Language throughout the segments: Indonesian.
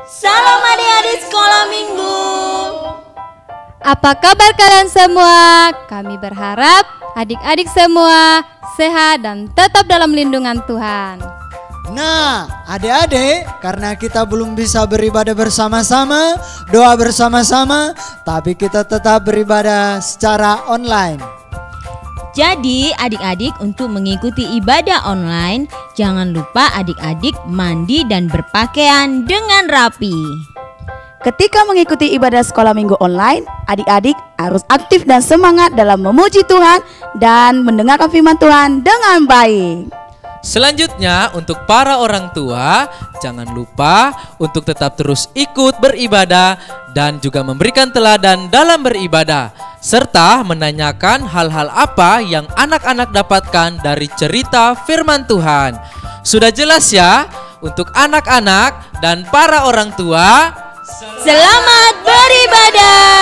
Salam adik-adik sekolah minggu. Apa kabar kalian semua? Kami berharap adik-adik semua sehat dan tetap dalam lindungan Tuhan. Nah, adik-adik, karena kita belum bisa beribadah bersama-sama, doa bersama-sama, tapi kita tetap beribadah secara online. Jadi adik-adik untuk mengikuti ibadah online, jangan lupa adik-adik mandi dan berpakaian dengan rapi. Ketika mengikuti ibadah sekolah minggu online, adik-adik harus aktif dan semangat dalam memuji Tuhan dan mendengarkan firman Tuhan dengan baik. Selanjutnya untuk para orang tua, jangan lupa untuk tetap terus ikut beribadah dan juga memberikan teladan dalam beribadah, serta menanyakan hal-hal apa yang anak-anak dapatkan dari cerita firman Tuhan. Sudah jelas ya untuk anak-anak dan para orang tua. Selamat beribadah.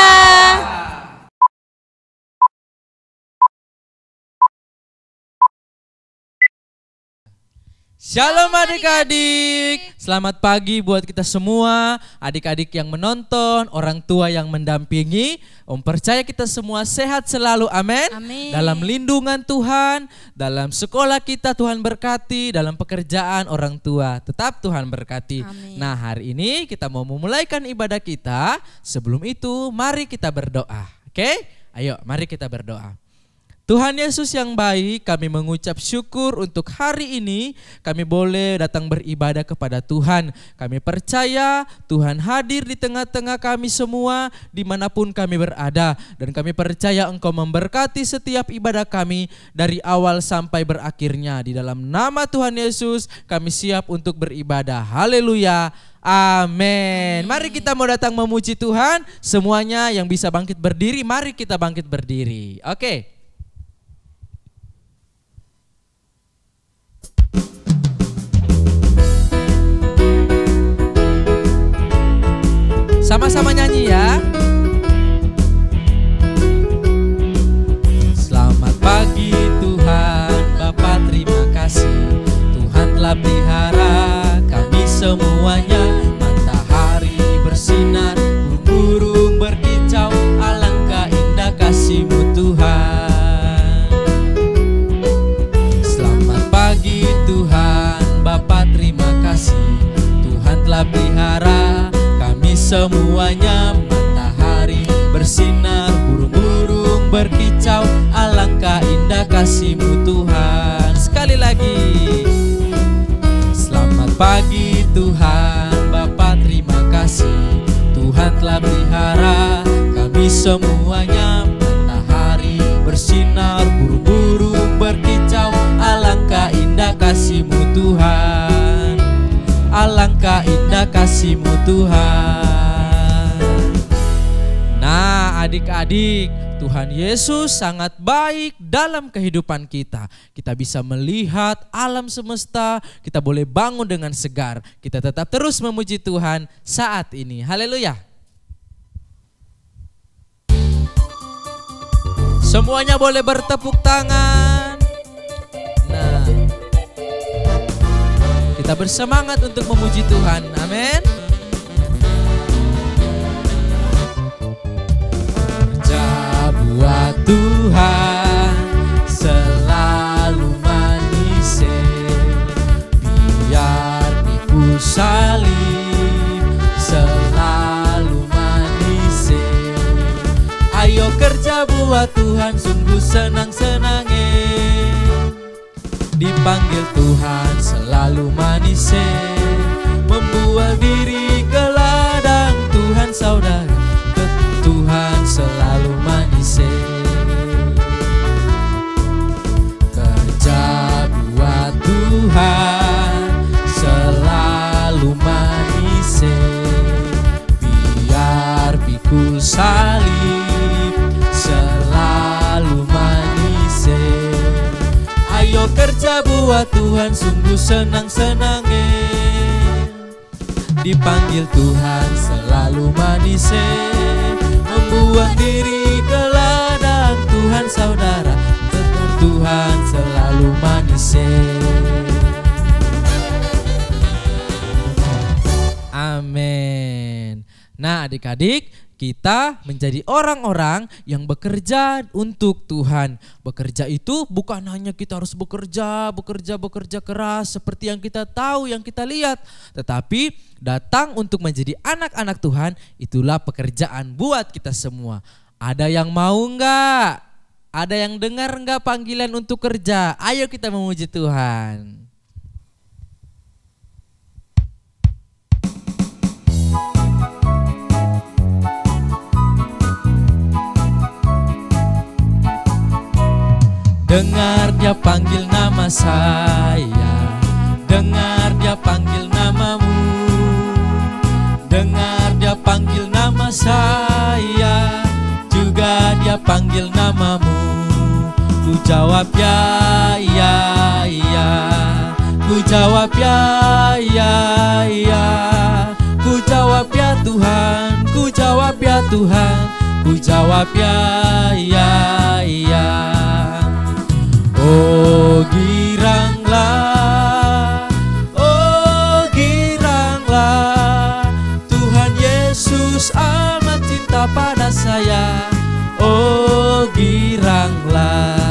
Shalom adik-adik, selamat pagi buat kita semua, adik-adik yang menonton, orang tua yang mendampingi. Om percaya kita semua sehat selalu, amin. Dalam lindungan Tuhan, dalam sekolah kita Tuhan berkati, dalam pekerjaan orang tua tetap Tuhan berkati. Amin. Nah hari ini kita mau memulaikan ibadah kita, sebelum itu mari kita berdoa, oke? Ayo mari kita berdoa. Tuhan Yesus yang baik, kami mengucap syukur untuk hari ini kami boleh datang beribadah kepada Tuhan. Kami percaya Tuhan hadir di tengah-tengah kami semua dimanapun kami berada. Dan kami percaya Engkau memberkati setiap ibadah kami dari awal sampai berakhirnya. Di dalam nama Tuhan Yesus kami siap untuk beribadah. Haleluya. Amin. Mari kita mau datang memuji Tuhan. Semuanya yang bisa bangkit berdiri, mari kita bangkit berdiri. Oke. Sama-sama nyanyi ya. Selamat pagi Tuhan, Bapa terima kasih. Tuhan telah pelihara kami semuanya. Matahari bersinar, burung-burung berkicau. Alangkah indah kasih-Mu Tuhan. Selamat pagi Tuhan, Bapa terima kasih. Tuhan telah pelihara semuanya, matahari bersinar, burung-burung berkicau. Alangkah indah kasih-Mu Tuhan. Sekali lagi. Selamat pagi Tuhan, Bapa terima kasih. Tuhan telah pelihara kami semuanya. Matahari bersinar, burung-burung berkicau. Alangkah indah kasih-Mu Tuhan. Alangkah indah kasih-Mu Tuhan. Nah adik-adik, Tuhan Yesus sangat baik dalam kehidupan kita. Kita bisa melihat alam semesta, kita boleh bangun dengan segar. Kita tetap terus memuji Tuhan saat ini. Haleluya. Semuanya boleh bertepuk tangan. Nah, kita bersemangat untuk memuji Tuhan. Amin. Buat Tuhan selalu manis, biar pikul salib selalu manis. Ayo kerja buat Tuhan sungguh senang-senangnya. Dipanggil Tuhan selalu manis, membuat diri ke ladang Tuhan saudara. Tuhan selalu manis, kerja buat Tuhan selalu manis, biar pikul salib selalu manis. Ayo kerja buat Tuhan sungguh senang-senangnya. Dipanggil Tuhan selalu manis, membuang diri ke ladang Tuhan saudara. Tetap Tuhan selalu manis. Amin. Nah adik-adik, kita menjadi orang-orang yang bekerja untuk Tuhan. Bekerja itu bukan hanya kita harus bekerja keras seperti yang kita tahu, yang kita lihat. Tetapi datang untuk menjadi anak-anak Tuhan, itulah pekerjaan buat kita semua. Ada yang mau enggak? Ada yang dengar enggak panggilan untuk kerja? Ayo kita memuji Tuhan. Dengar dia panggil nama saya, dengar dia panggil namamu, dengar dia panggil nama saya, juga dia panggil namamu. Ku jawab ya, ya, ya. Ku jawab ya, ya, ya. Ku jawab ya Tuhan, ku jawab ya Tuhan, ku jawab ya, ya, ya. Oh giranglah, Tuhan Yesus amat cinta pada saya. Oh giranglah,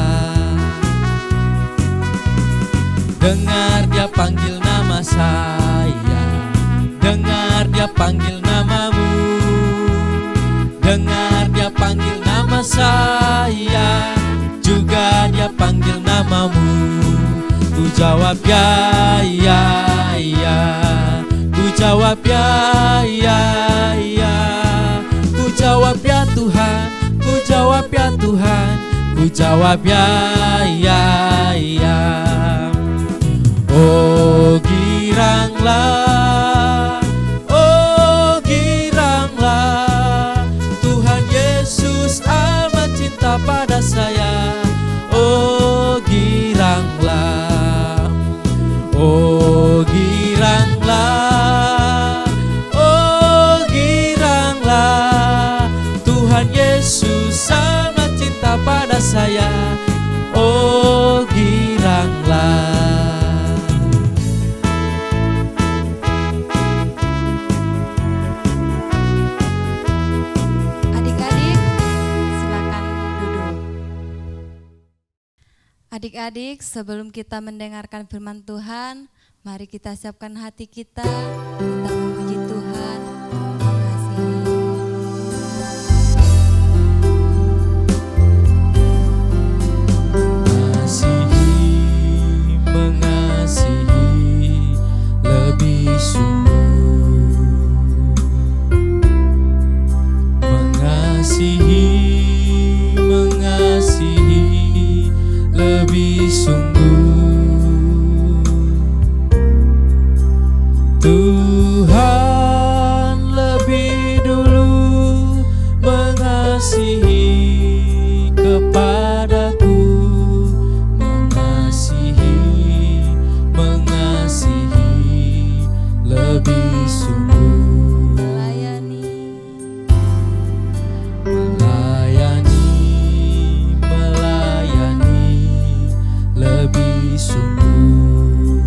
dengar dia panggil nama saya, dengar dia panggil namamu, dengar dia panggil nama saya, juga dia panggil namamu. Ku jawab ya, ya, ya. Ku jawab ya, ya, ya. Ku jawab ya Tuhan, ku jawab ya Tuhan, ku jawab ya, ya, ya. Oh giranglah, Tuhan Yesus amat cinta pada saya. Oh giranglah, oh giranglah, Tuhan Yesus sangat cinta pada saya. Oh giranglah. Adik-adik, sebelum kita mendengarkan firman Tuhan, mari kita siapkan hati kita memuji Tuhan. Mengasihi lebih sungguh, mengasihi lebih sungguh. Tuhan lebih dulu mengasihi kepadaku, mengasihi lebih sungguh. Melayani lebih sungguh,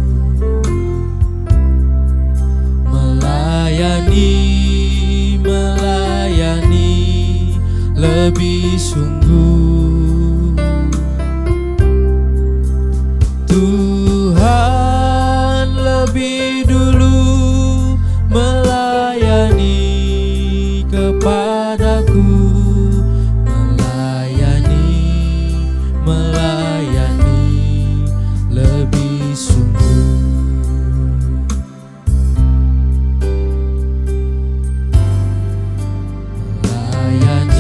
melayani lebih sungguh. Tuhan lebih dulu melayani kepadaku, melayani lebih sungguh. Melayani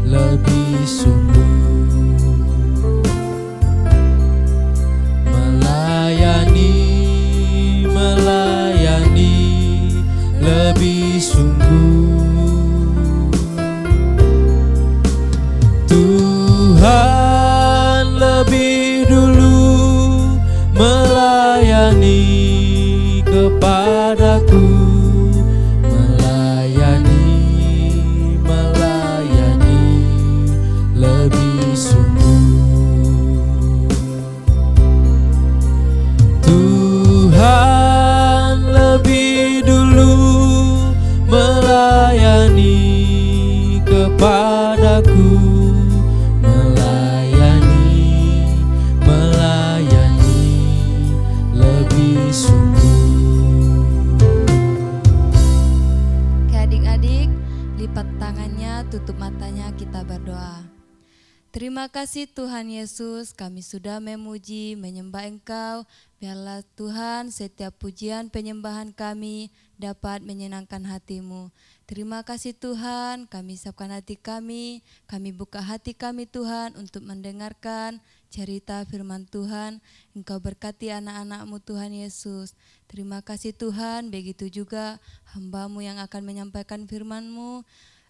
lebih sungguh, melayani lebih sungguh. Tuhan lebih dulu melayani kepadaku, melayani lebih sungguh. Tuhan lebih sungguh. Adik-adik, lipat tangannya, tutup matanya, kita berdoa. Terima kasih Tuhan Yesus, kami sudah memuji, menyembah Engkau. Biarlah Tuhan setiap pujian penyembahan kami dapat menyenangkan hati-Mu. Terima kasih Tuhan, kami siapkan hati kami buka hati kami Tuhan untuk mendengarkan cerita firman Tuhan. Engkau berkati anak-anak-Mu Tuhan Yesus. Terima kasih Tuhan, begitu juga hamba-Mu yang akan menyampaikan firman-Mu.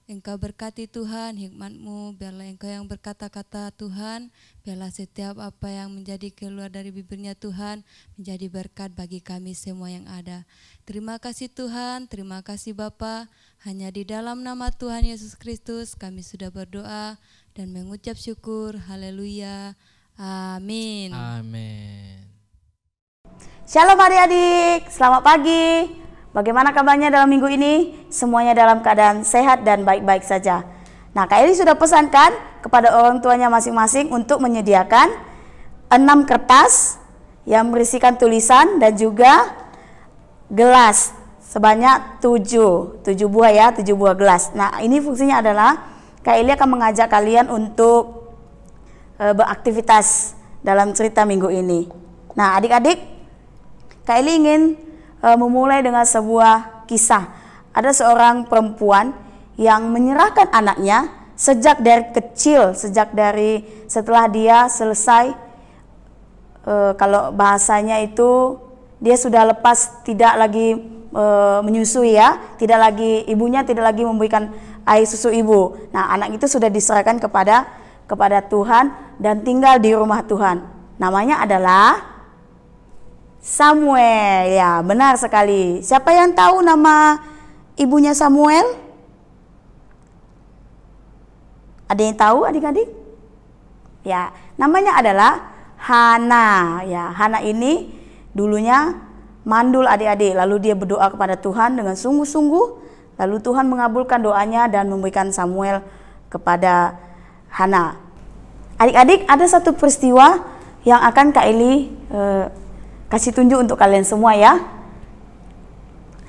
Engkau berkati Tuhan hikmat-Mu, biarlah Engkau yang berkata-kata Tuhan, biarlah setiap apa yang menjadi keluar dari bibirnya Tuhan menjadi berkat bagi kami semua yang ada. Terima kasih Tuhan, terima kasih Bapa. Hanya di dalam nama Tuhan Yesus Kristus kami sudah berdoa dan mengucap syukur. Haleluya. Amin. Amin. Shalom adik-adik, selamat pagi. Bagaimana kabarnya dalam minggu ini? Semuanya dalam keadaan sehat dan baik-baik saja. Nah, Kak Eli sudah pesankan kepada orang tuanya masing-masing untuk menyediakan 6 kertas yang berisikan tulisan dan juga gelas sebanyak 7 buah ya, 7 buah gelas. Nah, ini fungsinya adalah Kak Eli akan mengajak kalian untuk beraktivitas dalam cerita minggu ini. Nah, adik-adik, Kak Eli ingin memulai dengan sebuah kisah. Ada seorang perempuan yang menyerahkan anaknya sejak dari kecil, setelah dia selesai kalau bahasanya itu dia sudah lepas, tidak lagi menyusui ya, ibunya tidak lagi memberikan air susu ibu. Nah, anak itu sudah diserahkan kepada Tuhan dan tinggal di rumah Tuhan. Namanya adalah Samuel. Ya, benar sekali. Siapa yang tahu nama ibunya Samuel? Ada yang tahu adik-adik? Ya, namanya adalah Hana. Ya, Hana ini dulunya mandul adik-adik. Lalu dia berdoa kepada Tuhan dengan sungguh-sungguh. Lalu Tuhan mengabulkan doanya dan memberikan Samuel kepada Hana. Adik-adik, ada satu peristiwa yang akan Kak Eli kasih tunjuk untuk kalian semua ya.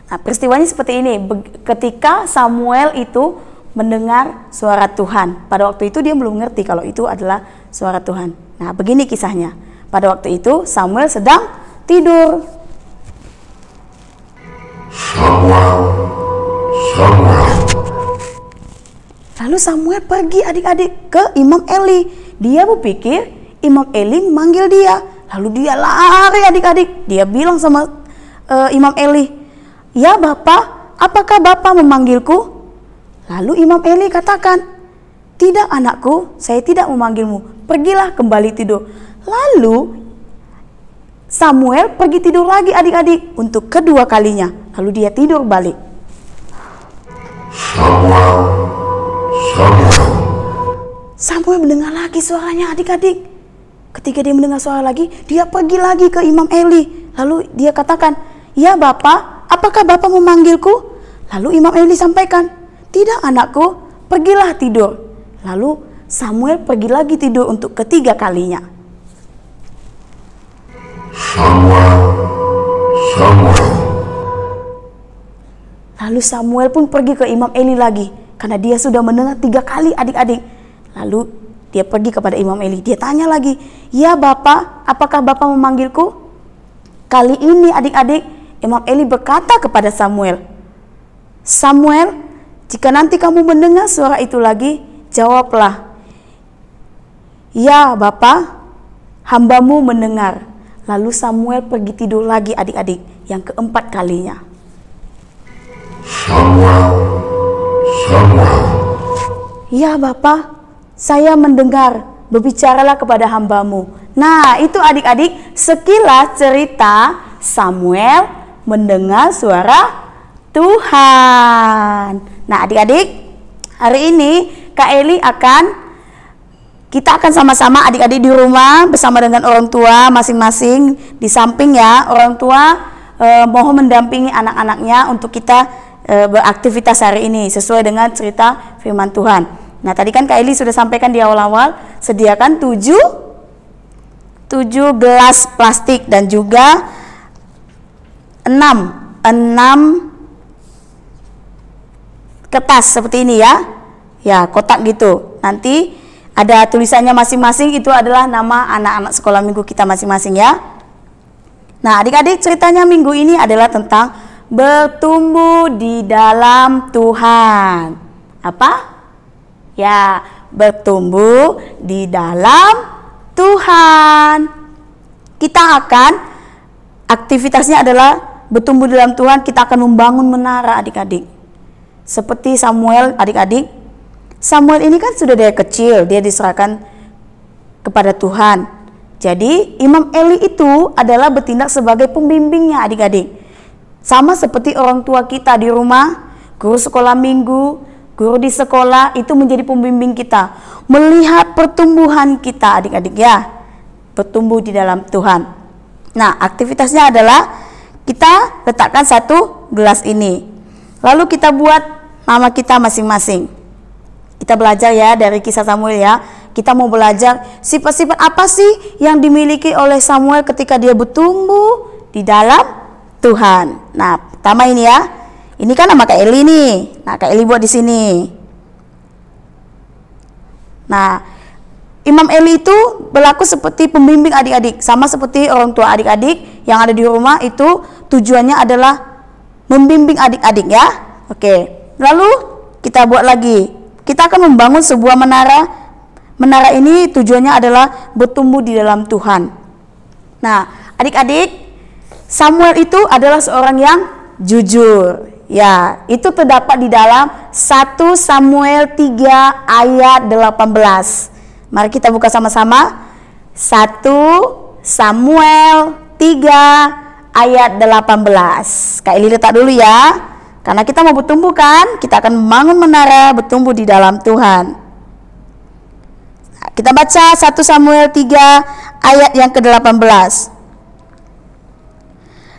Nah, peristiwanya seperti ini. Ketika Samuel itu mendengar suara Tuhan. Pada waktu itu dia belum ngerti kalau itu adalah suara Tuhan. Nah, begini kisahnya. Pada waktu itu Samuel sedang tidur. Samuel. Lalu Samuel pergi adik-adik ke Imam Eli. Dia berpikir Imam Eli memanggil dia. Lalu dia lari adik-adik. Dia bilang sama Imam Eli, "Ya Bapak, apakah Bapak memanggilku?" Lalu Imam Eli katakan, "Tidak anakku, saya tidak memanggilmu. Pergilah kembali tidur." Lalu Samuel pergi tidur lagi adik-adik untuk kedua kalinya. Lalu dia tidur balik. Samuel mendengar lagi suaranya adik-adik. Ketika dia mendengar suara lagi, dia pergi lagi ke Imam Eli. Lalu dia katakan, "Ya Bapak, apakah Bapak memanggilku?" Lalu Imam Eli sampaikan, "Tidak anakku, pergilah tidur." Lalu Samuel pergi lagi tidur untuk ketiga kalinya. Lalu Samuel pun pergi ke Imam Eli lagi, karena dia sudah mendengar 3 kali adik-adik. Lalu dia pergi kepada Imam Eli. Dia tanya lagi, "Ya Bapak, apakah Bapak memanggilku?" Kali ini adik-adik, Imam Eli berkata kepada Samuel, "Samuel, jika nanti kamu mendengar suara itu lagi, jawablah, 'Ya Bapak, hambamu mendengar.'" Lalu Samuel pergi tidur lagi adik-adik, yang keempat kalinya. "Ya Bapak, saya mendengar, berbicaralah kepada hambamu." Nah, itu adik-adik sekilas cerita Samuel mendengar suara Tuhan. Nah, adik-adik, hari ini Kak Eli kita akan sama-sama adik-adik di rumah bersama dengan orang tua masing-masing di samping ya. Orang tua mohon mendampingi anak-anaknya untuk kita beraktivitas hari ini sesuai dengan cerita firman Tuhan. Nah, tadi kan Kak Eli sudah sampaikan di awal-awal, sediakan 7 gelas plastik dan juga 6 kertas seperti ini ya. Ya, kotak gitu. Nanti ada tulisannya masing-masing, itu adalah nama anak-anak sekolah minggu kita masing-masing ya. Nah, adik-adik, ceritanya minggu ini adalah tentang bertumbuh di dalam Tuhan. Apa? Ya, bertumbuh di dalam Tuhan. Kita akan, aktivitasnya adalah bertumbuh di dalam Tuhan. Kita akan membangun menara, adik-adik. Seperti Samuel, adik-adik. Samuel ini kan sudah dari kecil, dia diserahkan kepada Tuhan. Jadi Imam Eli itu adalah bertindak sebagai pembimbingnya, adik-adik. Sama seperti orang tua kita di rumah, guru sekolah minggu, guru di sekolah itu menjadi pembimbing kita. Melihat pertumbuhan kita, adik-adik ya. Bertumbuh di dalam Tuhan. Nah, aktivitasnya adalah kita letakkan satu gelas ini. Lalu kita buat nama kita masing-masing. Kita belajar ya dari kisah Samuel ya. Kita mau belajar sifat-sifat apa sih yang dimiliki oleh Samuel ketika dia bertumbuh di dalam Tuhan. Nah, pertama ini ya. Ini kan nama Kak Eli nih. Nah, Kak Eli buat di sini. Nah, Imam Eli itu berlaku seperti pembimbing adik-adik, sama seperti orang tua adik-adik yang ada di rumah itu tujuannya adalah membimbing adik-adik ya. Oke. Lalu kita buat lagi. Kita akan membangun sebuah menara. Menara ini tujuannya adalah bertumbuh di dalam Tuhan. Nah, adik-adik, Samuel itu adalah seorang yang jujur. Ya, itu terdapat di dalam 1 Samuel 3 ayat 18. Mari kita buka sama-sama. 1 Samuel 3 ayat 18. Kak Eli letak dulu ya. Karena kita mau bertumbuh kan, kita akan membangun menara bertumbuh di dalam Tuhan. Kita baca 1 Samuel 3 ayat yang ke-18.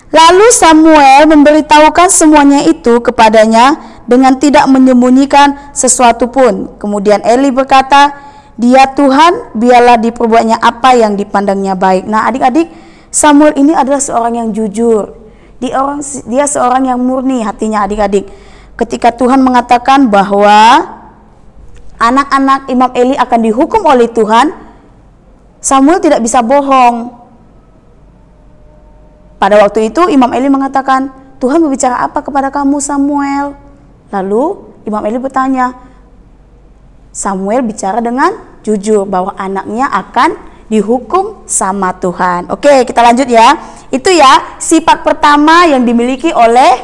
Lalu Samuel memberitahukan semuanya itu kepadanya dengan tidak menyembunyikan sesuatu pun. Kemudian Eli berkata, "Dia Tuhan, biarlah diperbuatnya apa yang dipandangnya baik." Nah, adik-adik, Samuel ini adalah seorang yang jujur. Dia seorang yang murni hatinya, adik-adik. Ketika Tuhan mengatakan bahwa anak-anak Imam Eli akan dihukum oleh Tuhan, Samuel tidak bisa bohong. Pada waktu itu Imam Eli mengatakan, "Tuhan berbicara apa kepada kamu, Samuel?" Lalu Imam Eli bertanya, Samuel bicara dengan jujur bahwa anaknya akan dihukum sama Tuhan. Oke, kita lanjut ya. Itu ya sifat pertama yang dimiliki oleh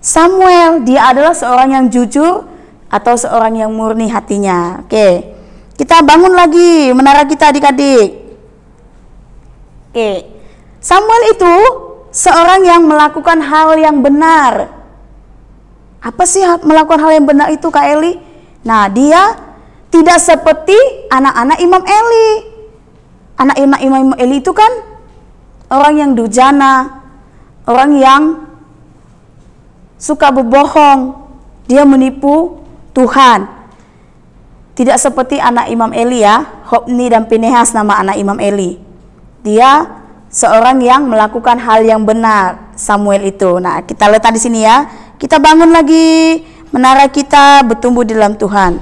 Samuel. Dia adalah seorang yang jujur atau seorang yang murni hatinya. Oke, kita bangun lagi menara kita, adik-adik. Oke, Samuel itu seorang yang melakukan hal yang benar. Apa sih melakukan hal yang benar itu, Kak Eli? Nah, dia tidak seperti anak-anak Imam Eli. Anak Imam Eli itu kan orang yang durjana, orang yang suka berbohong, dia menipu Tuhan. Tidak seperti anak Imam Eli ya, Hofni dan Pinehas nama anak Imam Eli. Dia seorang yang melakukan hal yang benar, Samuel itu. Nah, kita letak di sini ya. Kita bangun lagi menara kita bertumbuh di dalam Tuhan.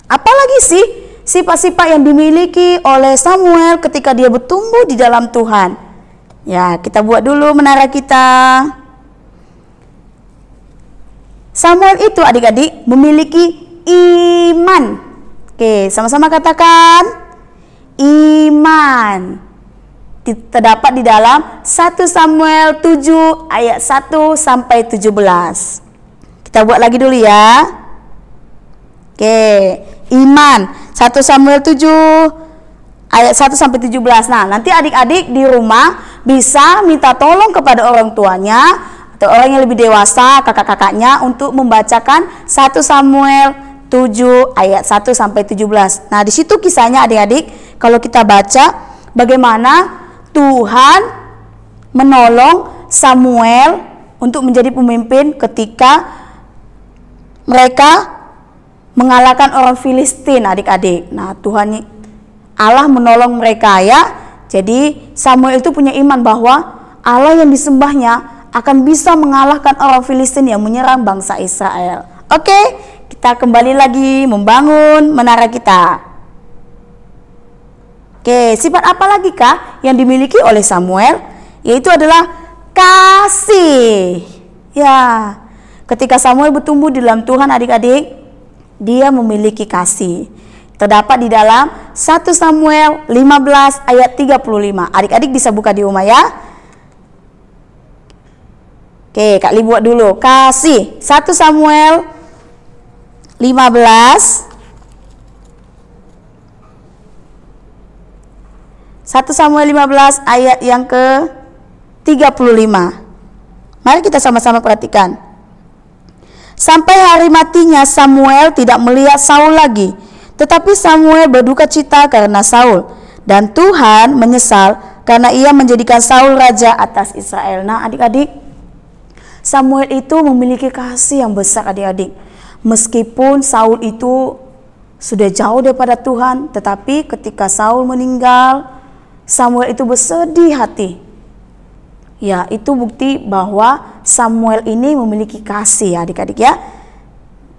Apalagi sih sifat-sifat yang dimiliki oleh Samuel ketika dia bertumbuh di dalam Tuhan? Ya, kita buat dulu menara kita. Samuel itu, adik-adik, memiliki iman. Oke, sama-sama katakan iman. Terdapat di dalam 1 Samuel 7 ayat 1 sampai 17. Kita buat lagi dulu ya. Oke, iman 1 Samuel 7 ayat 1 sampai 17. Nah, nanti adik-adik di rumah bisa minta tolong kepada orang tuanya atau orang yang lebih dewasa, kakak-kakaknya untuk membacakan 1 Samuel 7 ayat 1 sampai 17. Nah, di situ kisahnya adik-adik kalau kita baca bagaimana Tuhan menolong Samuel untuk menjadi pemimpin ketika mereka mengalahkan orang Filistin, adik-adik. Nah, Tuhan Allah menolong mereka ya. Jadi Samuel itu punya iman bahwa Allah yang disembahnya akan bisa mengalahkan orang Filistin yang menyerang bangsa Israel. Oke, kita kembali lagi membangun menara kita. Oke, sifat apa lagi kah yang dimiliki oleh Samuel? Yaitu adalah kasih. Ya, ketika Samuel bertumbuh di dalam Tuhan adik-adik, dia memiliki kasih. Terdapat di dalam 1 Samuel 15 ayat 35. Adik-adik bisa buka di rumah ya. Oke, Kak Li buat dulu. Kasih. 1 Samuel 15. 1 Samuel 15 ayat yang ke 35. Mari kita sama-sama perhatikan. Sampai hari matinya Samuel tidak melihat Saul lagi, tetapi Samuel berduka cita karena Saul, dan Tuhan menyesal karena ia menjadikan Saul raja atas Israel. Nah, adik-adik, Samuel itu memiliki kasih yang besar adik-adik. Meskipun Saul itu sudah jauh daripada Tuhan, tetapi ketika Saul meninggal, Samuel itu bersedih hati. Ya, itu bukti bahwa Samuel ini memiliki kasih adik-adik ya.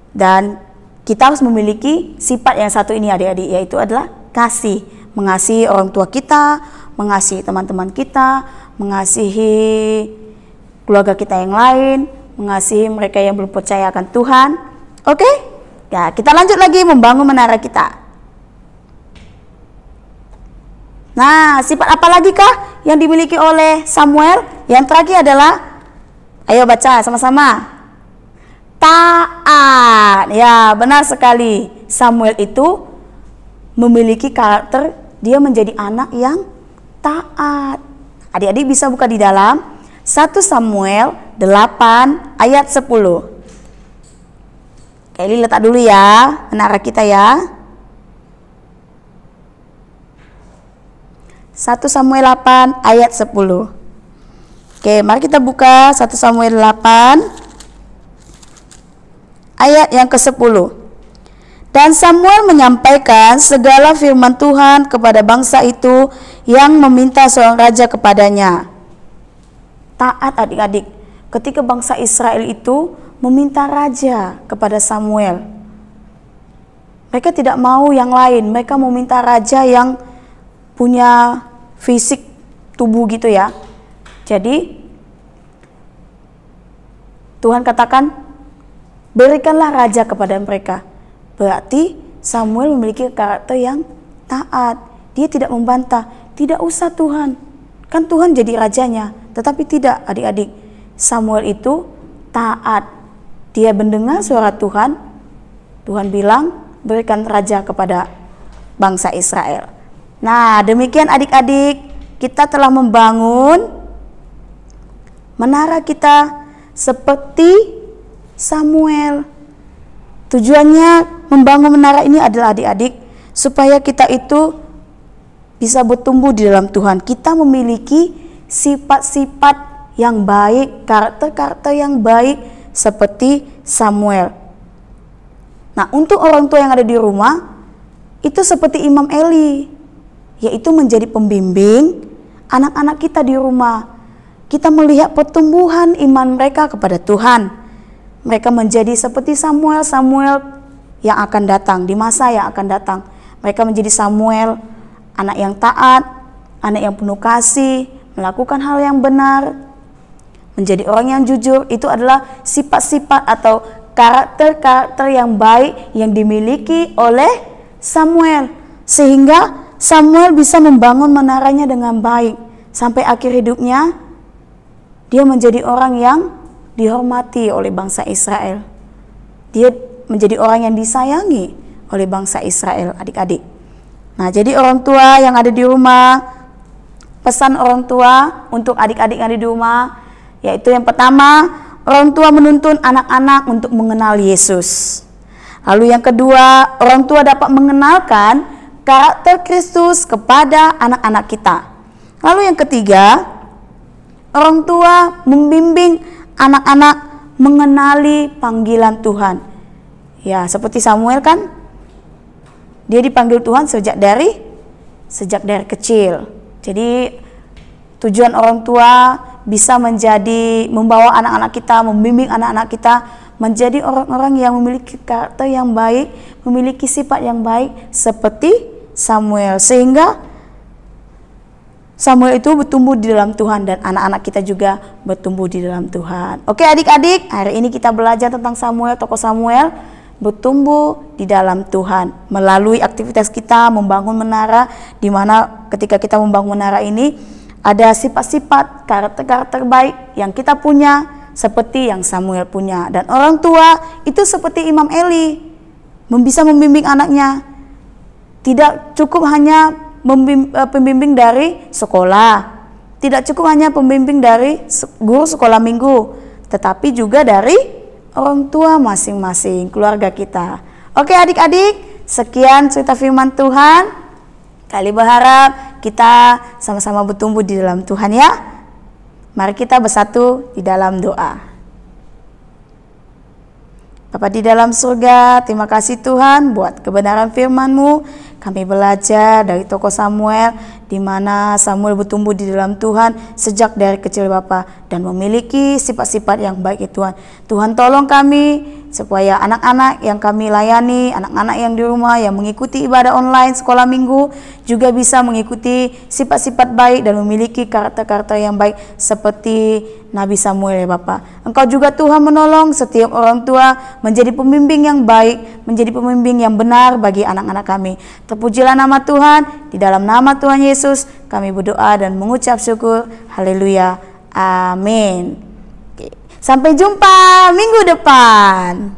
Dan kita harus memiliki sifat yang satu ini adik-adik, yaitu adalah kasih. Mengasihi orang tua kita, mengasihi teman-teman kita, mengasihi keluarga kita yang lain, mengasihi mereka yang belum percaya akan Tuhan. Oke? Ya, kita lanjut lagi membangun menara kita. Nah, sifat apa lagi kah yang dimiliki oleh Samuel? Yang terakhir adalah, ayo baca sama-sama. Taat. Ya, benar sekali. Samuel itu memiliki karakter, dia menjadi anak yang taat. Adik-adik bisa buka di dalam 1 Samuel 8 ayat 10. Kelly letak dulu ya menara kita ya. 1 Samuel 8 ayat 10. Oke, mari kita buka 1 Samuel 8 ayat yang ke-10. Dan Samuel menyampaikan segala firman Tuhan kepada bangsa itu yang meminta seorang raja kepadanya. Taat adik-adik, ketika bangsa Israel itu meminta raja kepada Samuel. Mereka tidak mau yang lain, mereka meminta raja yang punya fisik tubuh gitu ya. Jadi Tuhan katakan, berikanlah raja kepada mereka. Berarti Samuel memiliki karakter yang taat. Dia tidak membantah, tidak usah Tuhan, kan Tuhan jadi rajanya. Tetapi tidak adik-adik, Samuel itu taat. Dia mendengar suara Tuhan. Tuhan bilang berikan raja kepada bangsa Israel. Nah, demikian adik-adik, kita telah membangun menara kita seperti Samuel. Tujuannya membangun menara ini adalah adik-adik supaya kita itu bisa bertumbuh di dalam Tuhan. Kita memiliki sifat-sifat yang baik, karakter-karakter yang baik seperti Samuel. Nah, untuk orang tua yang ada di rumah, itu seperti Imam Eli, yaitu menjadi pembimbing anak-anak kita di rumah. Kita melihat pertumbuhan iman mereka kepada Tuhan. Mereka menjadi seperti Samuel yang akan datang, di masa yang akan datang. Mereka menjadi Samuel, anak yang taat, anak yang penuh kasih, melakukan hal yang benar, menjadi orang yang jujur. Itu adalah sifat-sifat atau karakter-karakter yang baik yang dimiliki oleh Samuel, sehingga Samuel bisa membangun menaranya dengan baik. Sampai akhir hidupnya dia menjadi orang yang dihormati oleh bangsa Israel. Dia menjadi orang yang disayangi oleh bangsa Israel, adik-adik. Nah, jadi orang tua yang ada di rumah, pesan orang tua untuk adik-adik yang ada di rumah, yaitu yang pertama, orang tua menuntun anak-anak untuk mengenal Yesus. Lalu yang kedua, orang tua dapat mengenalkan karakter Kristus kepada anak-anak kita. Lalu yang ketiga, orang tua membimbing anak-anak mengenali panggilan Tuhan. Ya, seperti Samuel kan, dia dipanggil Tuhan sejak dari kecil. Jadi tujuan orang tua bisa membawa anak-anak kita, membimbing anak-anak kita menjadi orang-orang yang memiliki karakter yang baik, memiliki sifat yang baik seperti Samuel, sehingga Samuel itu bertumbuh di dalam Tuhan dan anak-anak kita juga bertumbuh di dalam Tuhan. Oke adik-adik, hari ini kita belajar tentang Samuel, tokoh Samuel bertumbuh di dalam Tuhan melalui aktivitas kita membangun menara, di mana ketika kita membangun menara ini ada sifat-sifat karakter-karakter baik yang kita punya seperti yang Samuel punya. Dan orang tua itu seperti Imam Eli, bisa membimbing anaknya. Tidak cukup hanya pembimbing dari sekolah, tidak cukup hanya pembimbing dari guru sekolah minggu, tetapi juga dari orang tua masing-masing, keluarga kita. Oke adik-adik, sekian cerita firman Tuhan. Kali berharap kita sama-sama bertumbuh di dalam Tuhan ya. Mari kita bersatu di dalam doa. Bapa di dalam surga, terima kasih Tuhan buat kebenaran firman-Mu. Kami belajar dari tokoh Samuel, di mana Samuel bertumbuh di dalam Tuhan sejak dari kecil Bapa dan memiliki sifat-sifat yang baik itu Tuhan. Tuhan tolong kami supaya anak-anak yang kami layani, anak-anak yang di rumah yang mengikuti ibadah online sekolah minggu juga bisa mengikuti sifat-sifat baik dan memiliki karakter-karakter yang baik seperti Nabi Samuel ya Bapa. Engkau juga Tuhan menolong setiap orang tua menjadi pembimbing yang baik, menjadi pembimbing yang benar bagi anak-anak kami. Terpujilah nama Tuhan, di dalam nama Tuhan Yesus kami berdoa dan mengucap syukur. Haleluya. Amin. Sampai jumpa minggu depan.